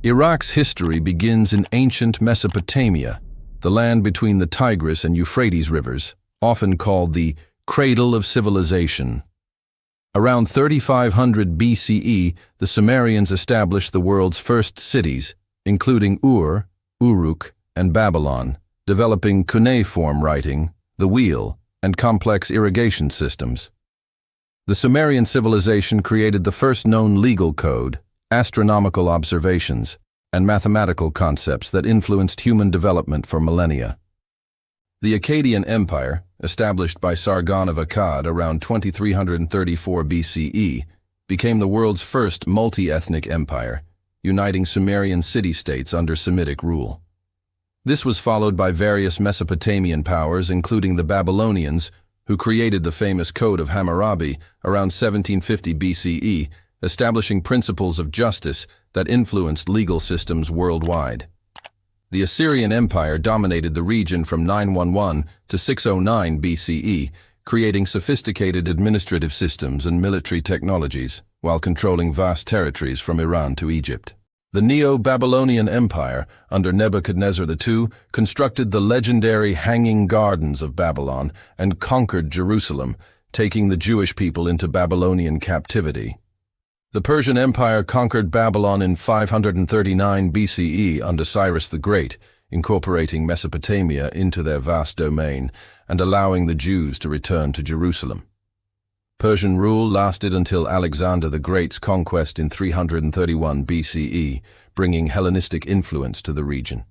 Iraq's history begins in ancient Mesopotamia, the land between the Tigris and Euphrates rivers, often called the cradle of civilization. Around 3500 BCE, the Sumerians established the world's first cities, including Ur, Uruk, and Babylon, developing cuneiform writing, the wheel, and complex irrigation systems. The Sumerian civilization created the first known legal code, astronomical observations, and mathematical concepts that influenced human development for millennia. The Akkadian Empire, established by Sargon of Akkad around 2334 BCE, became the world's first multi-ethnic empire, uniting Sumerian city-states under Semitic rule. This was followed by various Mesopotamian powers, including the Babylonians, who created the famous Code of Hammurabi around 1750 BCE, establishing principles of justice that influenced legal systems worldwide. The Assyrian Empire dominated the region from 911 to 609 BCE, creating sophisticated administrative systems and military technologies, while controlling vast territories from Iran to Egypt. The Neo-Babylonian Empire, under Nebuchadnezzar II, constructed the legendary Hanging Gardens of Babylon and conquered Jerusalem, taking the Jewish people into Babylonian captivity. The Persian Empire conquered Babylon in 539 BCE under Cyrus the Great, incorporating Mesopotamia into their vast domain and allowing the Jews to return to Jerusalem. Persian rule lasted until Alexander the Great's conquest in 331 BCE, bringing Hellenistic influence to the region.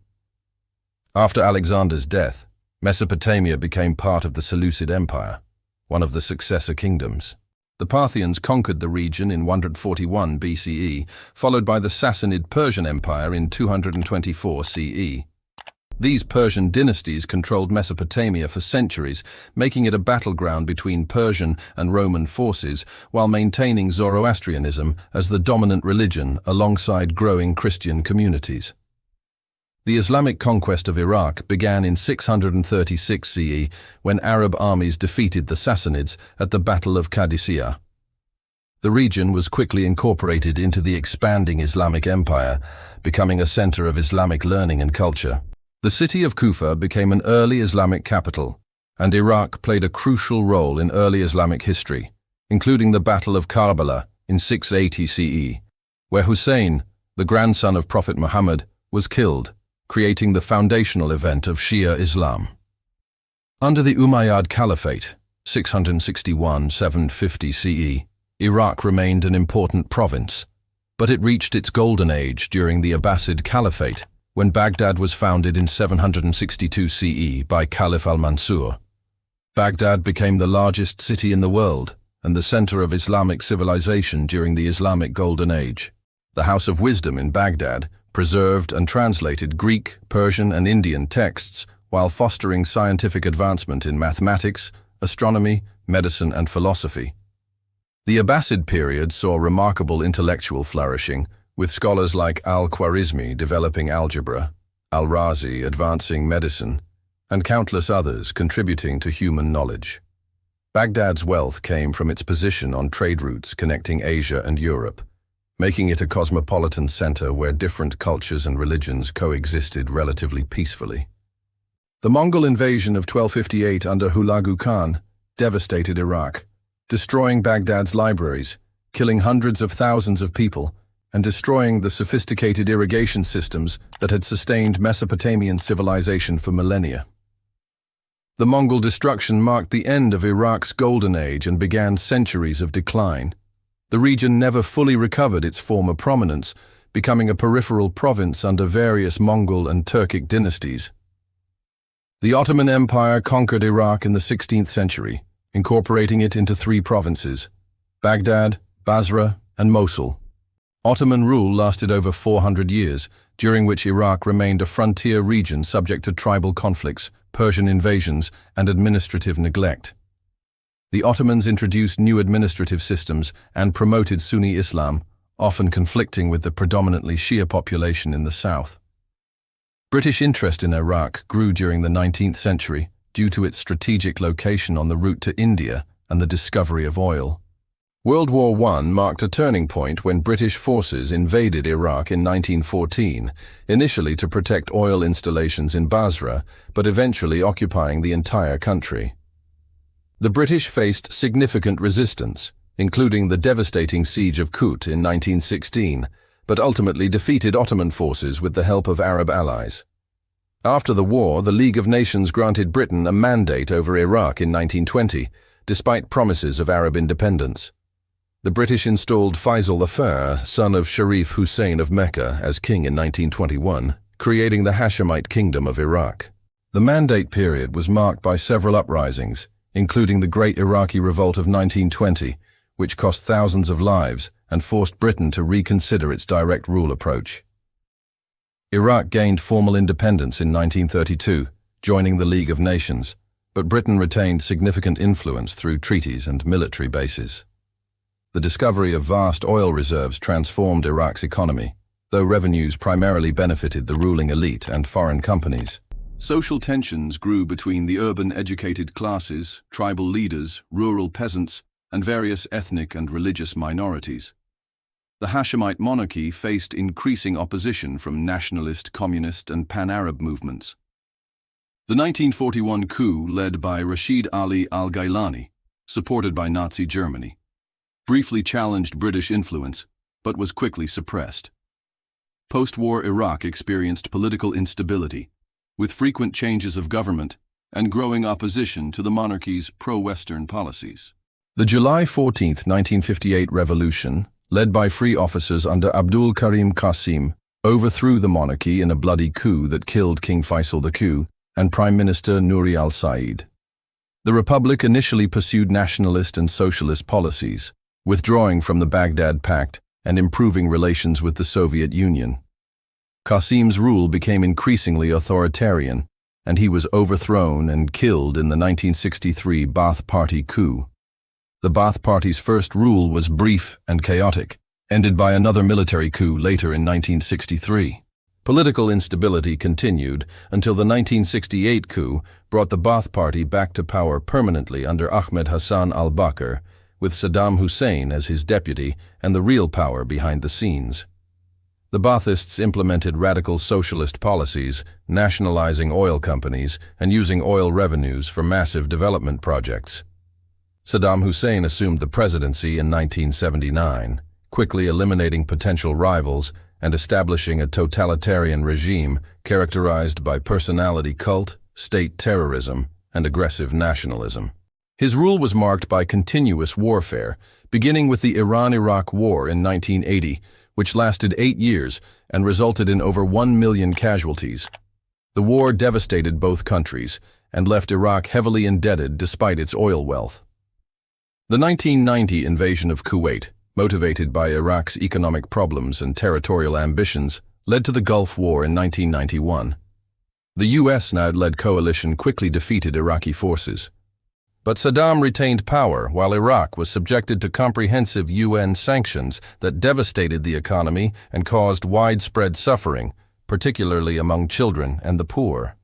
After Alexander's death, Mesopotamia became part of the Seleucid Empire, one of the successor kingdoms. The Parthians conquered the region in 141 BCE, followed by the Sassanid Persian Empire in 224 CE. These Persian dynasties controlled Mesopotamia for centuries, making it a battleground between Persian and Roman forces, while maintaining Zoroastrianism as the dominant religion alongside growing Christian communities. The Islamic conquest of Iraq began in 636 CE when Arab armies defeated the Sassanids at the Battle of Qadisiyah. The region was quickly incorporated into the expanding Islamic Empire, becoming a center of Islamic learning and culture. The city of Kufa became an early Islamic capital, and Iraq played a crucial role in early Islamic history, including the Battle of Karbala in 680 CE, where Hussein, the grandson of Prophet Muhammad, was killed, creating the foundational event of Shia Islam. Under the Umayyad Caliphate, 661–750 CE, Iraq remained an important province, but it reached its golden age during the Abbasid Caliphate, when Baghdad was founded in 762 CE by Caliph al-Mansur. Baghdad became the largest city in the world and the center of Islamic civilization during the Islamic Golden Age. The House of Wisdom in Baghdad preserved and translated Greek, Persian, and Indian texts while fostering scientific advancement in mathematics, astronomy, medicine, and philosophy. The Abbasid period saw remarkable intellectual flourishing, with scholars like al-Khwarizmi developing algebra, al-Razi advancing medicine, and countless others contributing to human knowledge. Baghdad's wealth came from its position on trade routes connecting Asia and Europe, making it a cosmopolitan center where different cultures and religions coexisted relatively peacefully. The Mongol invasion of 1258 under Hulagu Khan devastated Iraq, destroying Baghdad's libraries, killing hundreds of thousands of people, and destroying the sophisticated irrigation systems that had sustained Mesopotamian civilization for millennia. The Mongol destruction marked the end of Iraq's golden age and began centuries of decline. The region never fully recovered its former prominence, becoming a peripheral province under various Mongol and Turkic dynasties. The Ottoman Empire conquered Iraq in the 16th century, incorporating it into 3 provinces: Baghdad, Basra, and Mosul. Ottoman rule lasted over 400 years, during which Iraq remained a frontier region subject to tribal conflicts, Persian invasions, and administrative neglect. The Ottomans introduced new administrative systems and promoted Sunni Islam, often conflicting with the predominantly Shia population in the south. British interest in Iraq grew during the 19th century due to its strategic location on the route to India and the discovery of oil. World War I marked a turning point when British forces invaded Iraq in 1914, initially to protect oil installations in Basra, but eventually occupying the entire country. The British faced significant resistance, including the devastating siege of Kut in 1916, but ultimately defeated Ottoman forces with the help of Arab allies. After the war, the League of Nations granted Britain a mandate over Iraq in 1920, despite promises of Arab independence. The British installed Faisal I, son of Sharif Hussein of Mecca, as king in 1921, creating the Hashemite Kingdom of Iraq. The mandate period was marked by several uprisings, including the Great Iraqi Revolt of 1920, which cost thousands of lives and forced Britain to reconsider its direct rule approach. Iraq gained formal independence in 1932, joining the League of Nations, but Britain retained significant influence through treaties and military bases. The discovery of vast oil reserves transformed Iraq's economy, though revenues primarily benefited the ruling elite and foreign companies. Social tensions grew between the urban educated classes, tribal leaders, rural peasants, and various ethnic and religious minorities. The Hashemite monarchy faced increasing opposition from nationalist, communist, and pan-Arab movements. The 1941 coup led by Rashid Ali al-Gailani, supported by Nazi Germany, briefly challenged British influence, but was quickly suppressed. Post-war Iraq experienced political instability, with frequent changes of government and growing opposition to the monarchy's pro-Western policies. The July 14, 1958 revolution, led by free officers under Abdul Karim Qasim, overthrew the monarchy in a bloody coup that killed King Faisal II and Prime Minister Nouri al-Said. The republic initially pursued nationalist and socialist policies, withdrawing from the Baghdad Pact and improving relations with the Soviet Union. Qasim's rule became increasingly authoritarian, and he was overthrown and killed in the 1963 Ba'ath Party coup. The Ba'ath Party's first rule was brief and chaotic, ended by another military coup later in 1963. Political instability continued until the 1968 coup brought the Ba'ath Party back to power permanently under Ahmed Hassan al-Bakr, with Saddam Hussein as his deputy and the real power behind the scenes. The Ba'athists implemented radical socialist policies, nationalizing oil companies and using oil revenues for massive development projects. Saddam Hussein assumed the presidency in 1979, quickly eliminating potential rivals and establishing a totalitarian regime characterized by personality cult, state terrorism, and aggressive nationalism. His rule was marked by continuous warfare, beginning with the Iran-Iraq War in 1980, which lasted 8 years and resulted in over 1 million casualties. The war devastated both countries and left Iraq heavily indebted despite its oil wealth. The 1990 invasion of Kuwait, motivated by Iraq's economic problems and territorial ambitions, led to the Gulf War in 1991. The U.S.-led coalition quickly defeated Iraqi forces. But Saddam retained power while Iraq was subjected to comprehensive UN sanctions that devastated the economy and caused widespread suffering, particularly among children and the poor.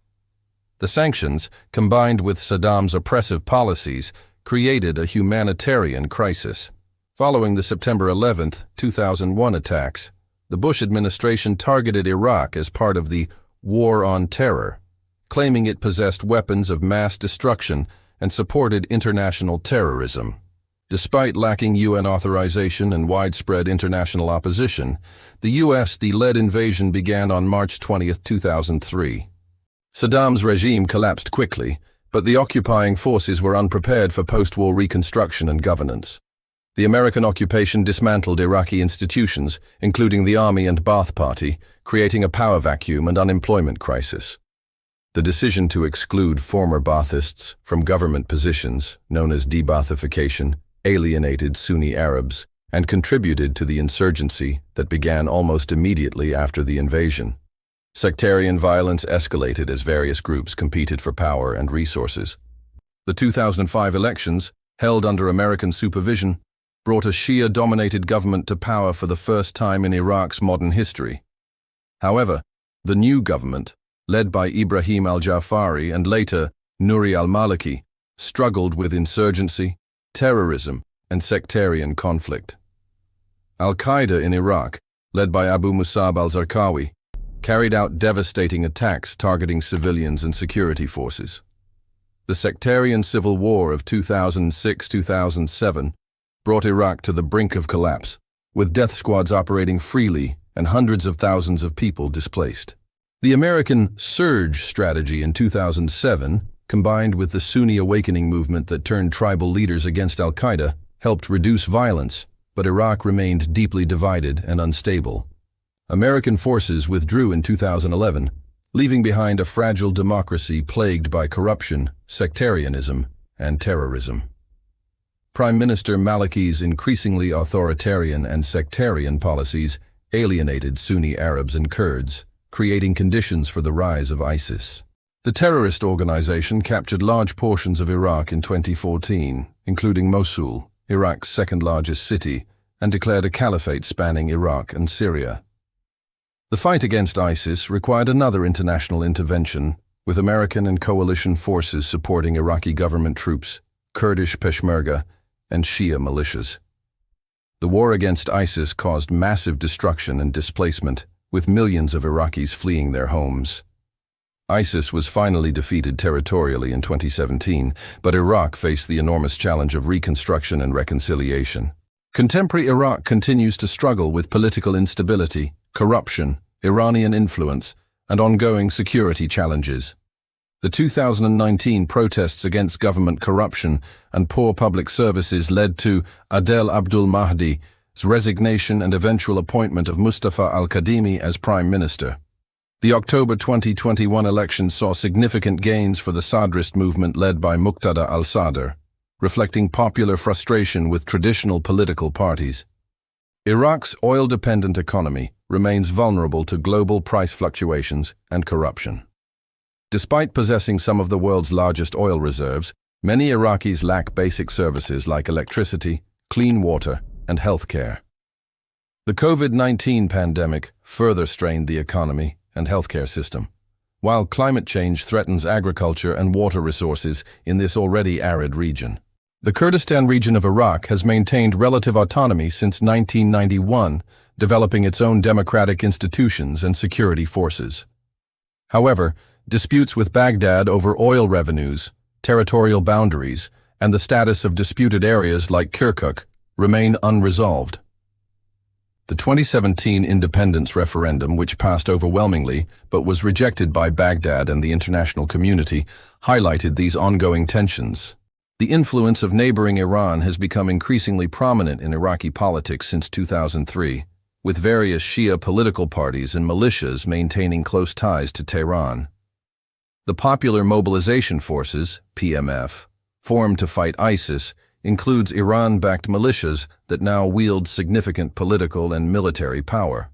The sanctions, combined with Saddam's oppressive policies, created a humanitarian crisis. Following the September 11, 2001 attacks, the Bush administration targeted Iraq as part of the War on Terror, claiming it possessed weapons of mass destruction and supported international terrorism. Despite lacking UN authorization and widespread international opposition, the U.S.-led invasion began on March 20, 2003. Saddam's regime collapsed quickly, but the occupying forces were unprepared for post-war reconstruction and governance. The American occupation dismantled Iraqi institutions, including the army and Ba'ath Party, creating a power vacuum and unemployment crisis. The decision to exclude former Ba'athists from government positions, known as de-Ba'athification, alienated Sunni Arabs and contributed to the insurgency that began almost immediately after the invasion. Sectarian violence escalated as various groups competed for power and resources. The 2005 elections, held under American supervision, brought a Shia-dominated government to power for the first time in Iraq's modern history. However, the new government, led by Ibrahim al-Jafari and later Nouri al-Maliki, struggled with insurgency, terrorism, and sectarian conflict. Al-Qaeda in Iraq, led by Abu Musab al-Zarqawi, carried out devastating attacks targeting civilians and security forces. The sectarian civil war of 2006-2007 brought Iraq to the brink of collapse, with death squads operating freely and hundreds of thousands of people displaced. The American surge strategy in 2007, combined with the Sunni awakening movement that turned tribal leaders against al-Qaeda, helped reduce violence, but Iraq remained deeply divided and unstable. American forces withdrew in 2011, leaving behind a fragile democracy plagued by corruption, sectarianism, and terrorism. Prime Minister Maliki's increasingly authoritarian and sectarian policies alienated Sunni Arabs and Kurds, creating conditions for the rise of ISIS. The terrorist organization captured large portions of Iraq in 2014, including Mosul, Iraq's second-largest city, and declared a caliphate spanning Iraq and Syria. The fight against ISIS required another international intervention, with American and coalition forces supporting Iraqi government troops, Kurdish Peshmerga, and Shia militias. The war against ISIS caused massive destruction and displacement, with millions of Iraqis fleeing their homes. ISIS was finally defeated territorially in 2017, but Iraq faced the enormous challenge of reconstruction and reconciliation. Contemporary Iraq continues to struggle with political instability, corruption, Iranian influence, and ongoing security challenges. The 2019 protests against government corruption and poor public services led to Adel Abdul Mahdi's resignation and eventual appointment of Mustafa al-Kadhimi as prime minister. The October 2021 election saw significant gains for the Sadrist movement led by Muqtada al-Sadr, reflecting popular frustration with traditional political parties. Iraq's oil-dependent economy remains vulnerable to global price fluctuations and corruption. Despite possessing some of the world's largest oil reserves, many Iraqis lack basic services like electricity, clean water, and health care. The COVID-19 pandemic further strained the economy and healthcare system, while climate change threatens agriculture and water resources in this already arid region. The Kurdistan region of Iraq has maintained relative autonomy since 1991, developing its own democratic institutions and security forces. However, disputes with Baghdad over oil revenues, territorial boundaries, and the status of disputed areas like Kirkuk remain unresolved. The 2017 independence referendum, which passed overwhelmingly but was rejected by Baghdad and the international community, highlighted these ongoing tensions. The influence of neighboring Iran has become increasingly prominent in Iraqi politics since 2003, with various Shia political parties and militias maintaining close ties to Tehran. The Popular Mobilization Forces, PMF, formed to fight ISIS, includes Iran-backed militias that now wield significant political and military power.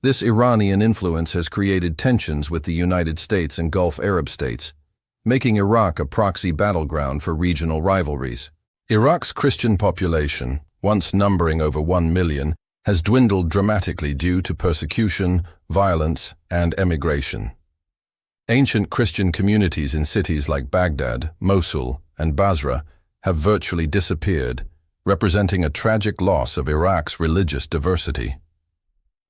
This Iranian influence has created tensions with the United States and Gulf Arab states, making Iraq a proxy battleground for regional rivalries. Iraq's Christian population, once numbering over 1 million, has dwindled dramatically due to persecution, violence, and emigration. Ancient Christian communities in cities like Baghdad, Mosul, and Basra have virtually disappeared, representing a tragic loss of Iraq's religious diversity.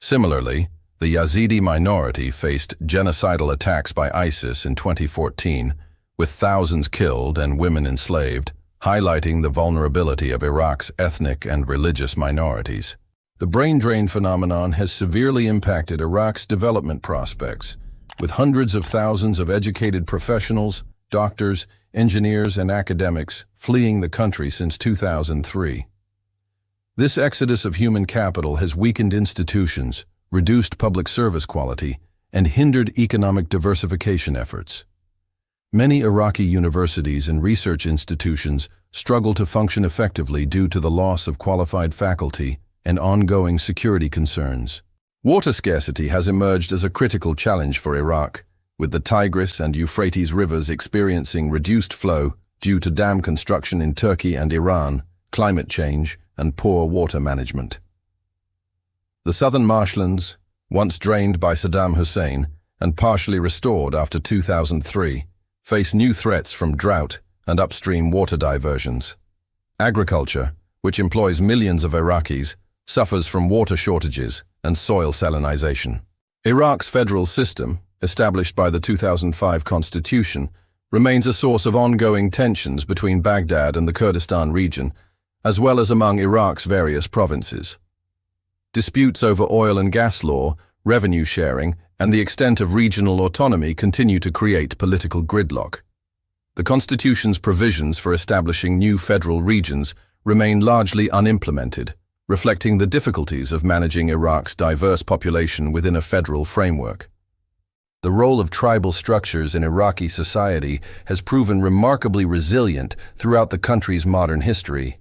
Similarly, the Yazidi minority faced genocidal attacks by ISIS in 2014, with thousands killed and women enslaved, highlighting the vulnerability of Iraq's ethnic and religious minorities. The brain drain phenomenon has severely impacted Iraq's development prospects, with hundreds of thousands of educated professionals, doctors, engineers, and academics fleeing the country since 2003. This exodus of human capital has weakened institutions, reduced public service quality, and hindered economic diversification efforts. Many Iraqi universities and research institutions struggle to function effectively due to the loss of qualified faculty and ongoing security concerns. Water scarcity has emerged as a critical challenge for Iraq, with the Tigris and Euphrates rivers experiencing reduced flow due to dam construction in Turkey and Iran, climate change, and poor water management. The southern marshlands, once drained by Saddam Hussein and partially restored after 2003, face new threats from drought and upstream water diversions. Agriculture, which employs millions of Iraqis, suffers from water shortages and soil salinization. Iraq's federal system, established by the 2005 constitution, remains a source of ongoing tensions between Baghdad and the Kurdistan region, as well as among Iraq's various provinces. Disputes over oil and gas law, revenue sharing, and the extent of regional autonomy continue to create political gridlock. The constitution's provisions for establishing new federal regions remain largely unimplemented, reflecting the difficulties of managing Iraq's diverse population within a federal framework. The role of tribal structures in Iraqi society has proven remarkably resilient throughout the country's modern history.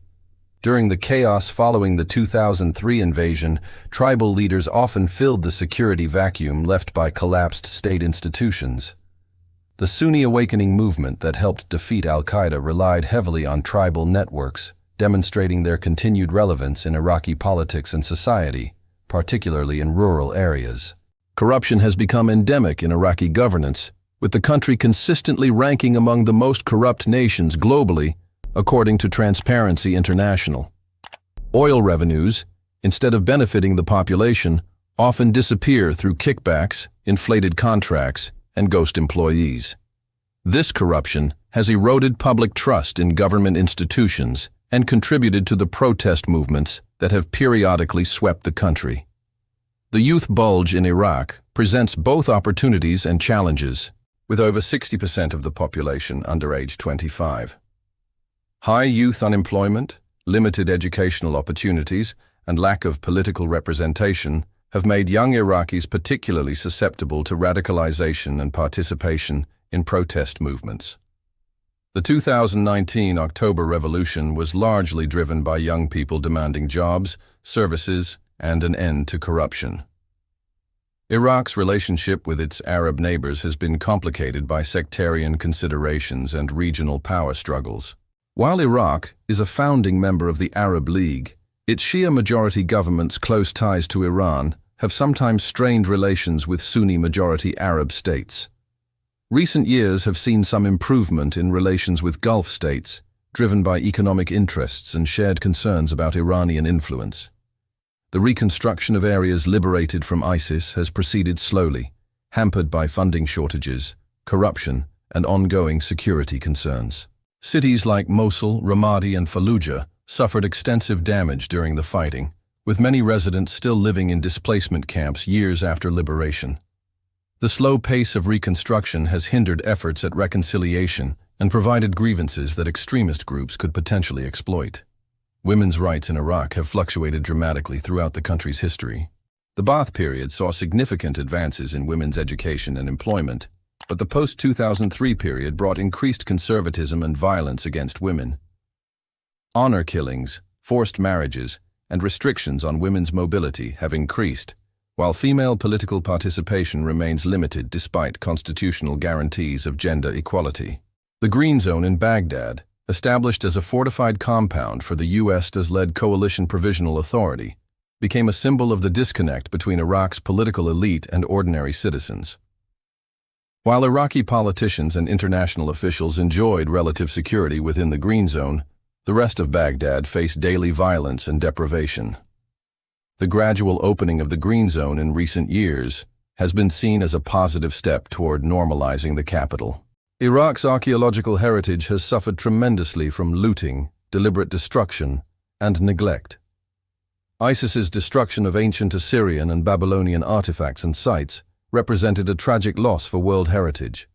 During the chaos following the 2003 invasion, tribal leaders often filled the security vacuum left by collapsed state institutions. The Sunni awakening movement that helped defeat al-Qaeda relied heavily on tribal networks, demonstrating their continued relevance in Iraqi politics and society, particularly in rural areas. Corruption has become endemic in Iraqi governance, with the country consistently ranking among the most corrupt nations globally, according to Transparency International. Oil revenues, instead of benefiting the population, often disappear through kickbacks, inflated contracts, and ghost employees. This corruption has eroded public trust in government institutions and contributed to the protest movements that have periodically swept the country. The youth bulge in Iraq presents both opportunities and challenges, with over 60% of the population under age 25. High youth unemployment, limited educational opportunities, and lack of political representation have made young Iraqis particularly susceptible to radicalization and participation in protest movements. The 2019 October Revolution was largely driven by young people demanding jobs, services, and an end to corruption. Iraq's relationship with its Arab neighbors has been complicated by sectarian considerations and regional power struggles. While Iraq is a founding member of the Arab League, its Shia-majority government's close ties to Iran have sometimes strained relations with Sunni-majority Arab states. Recent years have seen some improvement in relations with Gulf states, driven by economic interests and shared concerns about Iranian influence. The reconstruction of areas liberated from ISIS has proceeded slowly, hampered by funding shortages, corruption, and ongoing security concerns. Cities like Mosul, Ramadi, and Fallujah suffered extensive damage during the fighting, with many residents still living in displacement camps years after liberation. The slow pace of reconstruction has hindered efforts at reconciliation and provided grievances that extremist groups could potentially exploit. Women's rights in Iraq have fluctuated dramatically throughout the country's history. The Ba'ath period saw significant advances in women's education and employment, but the post-2003 period brought increased conservatism and violence against women. Honor killings, forced marriages, and restrictions on women's mobility have increased, while female political participation remains limited despite constitutional guarantees of gender equality. The Green Zone in Baghdad, established as a fortified compound for the U.S.-led Coalition Provisional Authority, became a symbol of the disconnect between Iraq's political elite and ordinary citizens. While Iraqi politicians and international officials enjoyed relative security within the Green Zone, the rest of Baghdad faced daily violence and deprivation. The gradual opening of the Green Zone in recent years has been seen as a positive step toward normalizing the capital. Iraq's archaeological heritage has suffered tremendously from looting, deliberate destruction, and neglect. ISIS's destruction of ancient Assyrian and Babylonian artifacts and sites represented a tragic loss for world heritage.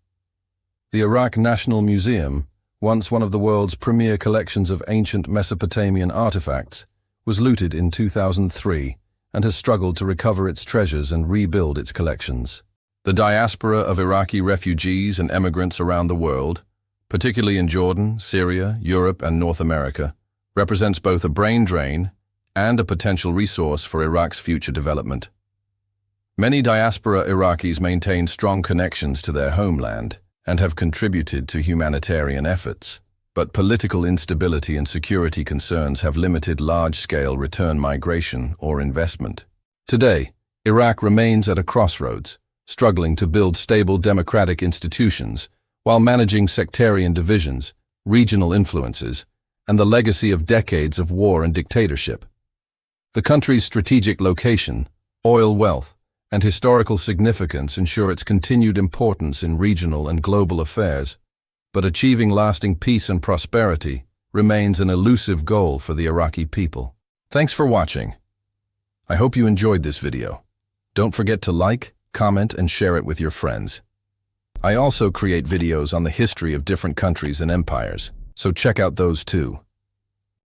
The Iraq National Museum, once one of the world's premier collections of ancient Mesopotamian artifacts, was looted in 2003 and has struggled to recover its treasures and rebuild its collections. The diaspora of Iraqi refugees and emigrants around the world, particularly in Jordan, Syria, Europe, and North America, represents both a brain drain and a potential resource for Iraq's future development. Many diaspora Iraqis maintain strong connections to their homeland and have contributed to humanitarian efforts, but political instability and security concerns have limited large-scale return migration or investment. Today, Iraq remains at a crossroads, struggling to build stable democratic institutions while managing sectarian divisions, regional influences, and the legacy of decades of war and dictatorship. The country's strategic location, oil wealth, and historical significance ensure its continued importance in regional and global affairs, but achieving lasting peace and prosperity remains an elusive goal for the Iraqi people. Thanks for watching. I hope you enjoyed this video. Don't forget to like, comment, and share it with your friends. I also create videos on the history of different countries and empires, so check out those too.